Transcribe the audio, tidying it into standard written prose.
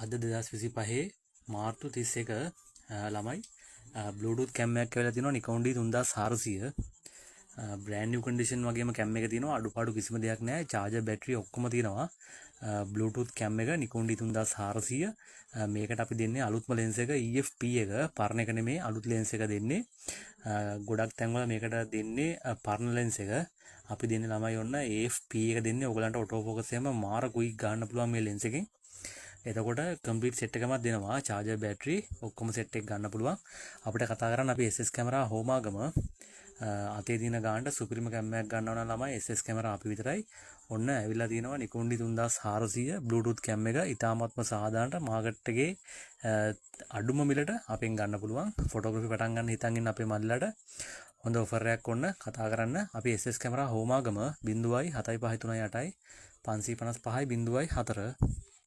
අද 2025 මාර්තු 31 ළමයි Bluetooth කැම් එකක් කියලා තියෙනවා Nikon D3400 brand new condition වගේම කැම් එක තියෙනවා අඩුපාඩු කිසිම දෙයක් නැහැ charger battery ඔක්කොම තියෙනවා Bluetooth කැම් එක Nikon D3400 මේකට අපි දෙන්නේ අලුත්ම lens එක EFP එක පරණ එක නෙමෙයි අලුත් lens එක දෙන්නේ ගොඩක් තැන්වල මේකට දෙන්නේ පරණ lens එක අපි දෙන්නේ ළමයි ඔන්න AFP එක දෙන්නේ ඔයගලන්ට auto focus එකම මාර quick ගන්න පුළුවන් මේ lens එකෙන් එතකොට කම්ප්ලීට් සෙට් එකම දෙනවා charger battery ඔක්කොම සෙට් එක ගන්න පුළුවන් අපිට කතා කරන්න අපි SS කැමරා හෝමාගම අතේ දින ගානට සුපිරිම කැමරාවක් ගන්නව නම් ළමයි SS කැමරා අපි විතරයි ඔන්න ඇවිල්ලා තියෙනවා Nikon D3400 Bluetooth කැම් එක ඉතාමත්ම සාධාරණට මාකට් එකේ අඩුම මිලට අපෙන් ගන්න පුළුවන් ෆොටෝග්‍රැෆි පටන් ගන්න හිතන් ඉන්න අපේ මල්ලට හොඳ ඔෆර් එකක් ඔන්න කතා කරන්න අපි SS කැමරා හෝමාගම 0.75338 555 0.4